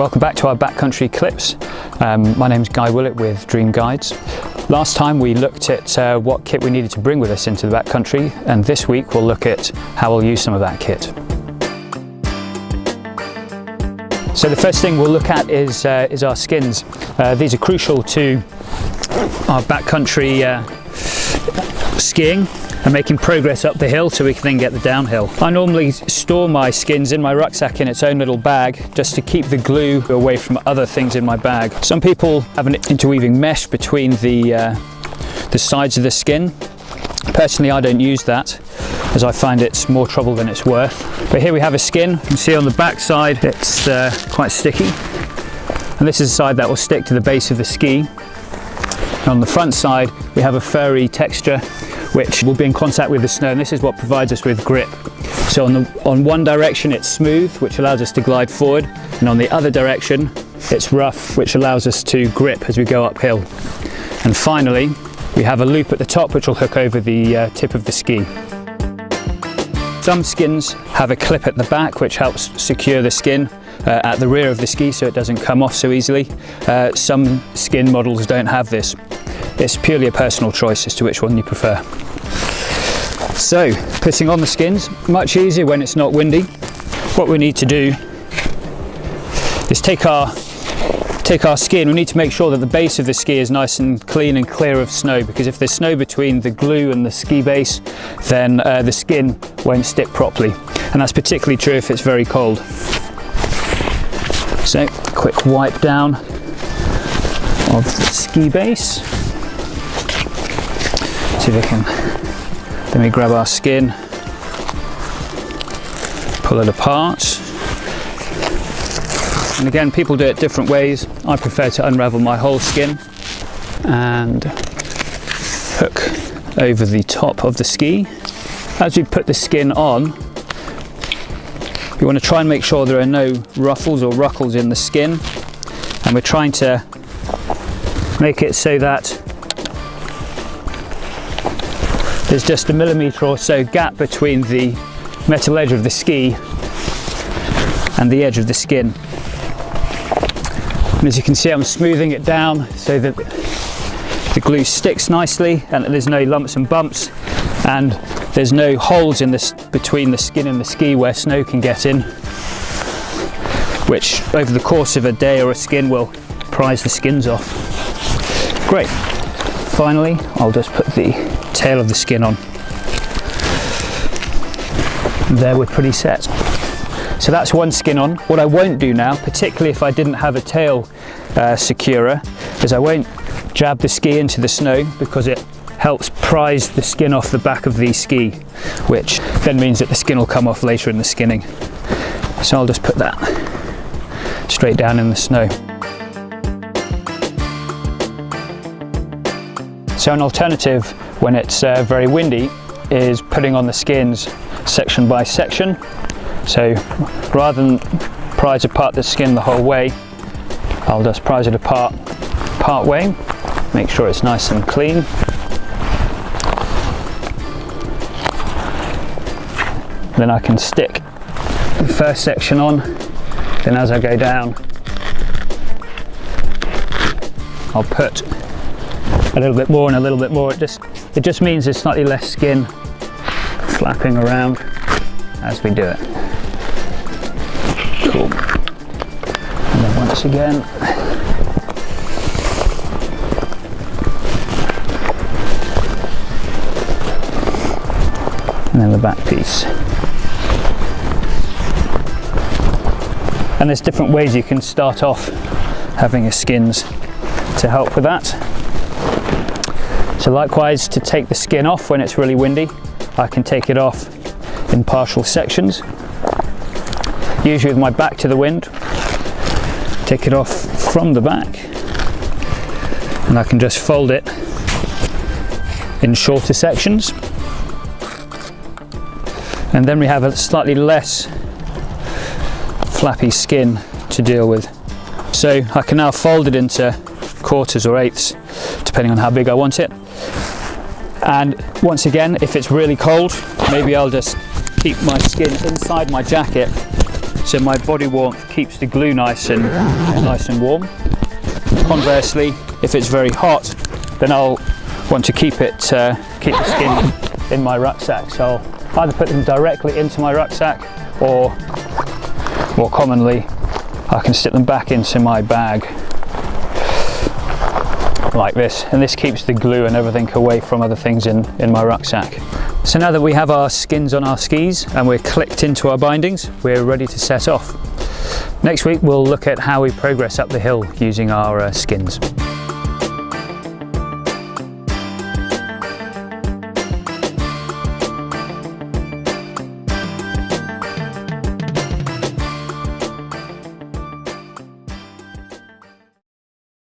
Welcome back to our backcountry clips. My name's Guy Willett with Dream Guides. Last time we looked at what kit we needed to bring with us into the backcountry, and this week we'll look at how we'll use some of that kit. So the first thing we'll look at is our skins. These are crucial to our backcountry skiing and making progress up the hill so we can then get the downhill. I normally store my skins in my rucksack in its own little bag just to keep the glue away from other things in my bag. Some people have an interweaving mesh between the sides of the skin. Personally, I don't use that as I find it's more trouble than it's worth. But here we have a skin. You can see on the back side it's quite sticky, and this is the side that will stick to the base of the ski. And on the front side we have a furry texture which will be in contact with the snow, and this is what provides us with grip. So on one direction it's smooth, which allows us to glide forward, and on the other direction it's rough, which allows us to grip as we go uphill. And finally we have a loop at the top which will hook over the tip of the ski. Some skins have a clip at the back which helps secure the skin at the rear of the ski so it doesn't come off so easily. Some skin models don't have this. It's purely a personal choice as to which one you prefer. So, putting on the skins, much easier when it's not windy. What we need to do is take our skin. We need to make sure that the base of the ski is nice and clean and clear of snow, because if there's snow between the glue and the ski base, then the skin won't stick properly. And that's particularly true if it's very cold. So, quick wipe down of the ski base. See if I can, then we grab our skin, pull it apart. And again, people do it different ways. I prefer to unravel my whole skin and hook over the top of the ski. As we put the skin on, we want to try and make sure there are no ruffles or ruckles in the skin, and we're trying to make it so that there's just a millimetre or so gap between the metal edge of the ski and the edge of the skin. And as you can see, I'm smoothing it down so that the glue sticks nicely and there's no lumps and bumps, and there's no holes in between the skin and the ski where snow can get in, which over the course of a day or a skin will prise the skins off. Great. Finally, I'll just put the tail of the skin on. And there we're pretty set. So that's one skin on. What I won't do now, particularly if I didn't have a tail securer, is I won't jab the ski into the snow, because it helps prise the skin off the back of the ski, which then means that the skin will come off later in the skinning. So I'll just put that straight down in the snow. So an alternative when it's very windy is putting on the skins section by section. So rather than prise apart the skin the whole way, I'll just prise it apart part way, make sure it's nice and clean. Then I can stick the first section on, then as I go down I'll put a little bit more and a little bit more. It just means there's slightly less skin flapping around as we do it. Cool. And then once again, and then the back piece. And there's different ways you can start off having your skins to help with that. So likewise, to take the skin off when it's really windy, I can take it off in partial sections, usually with my back to the wind. Take it off from the back, and I can just fold it in shorter sections. And then we have a slightly less flappy skin to deal with. So I can now fold it into quarters or eighths, depending on how big I want it. And once again, if it's really cold, maybe I'll just keep my skin inside my jacket So my body warmth keeps the glue nice and warm. Conversely, if it's very hot, then I'll want to keep the skin in my rucksack. So I'll either put them directly into my rucksack, or more commonly, I can stick them back into my bag like this, and this keeps the glue and everything away from other things in my rucksack. So now that we have our skins on our skis and we're clicked into our bindings, we're ready to set off. Next week we'll look at how we progress up the hill using our skins.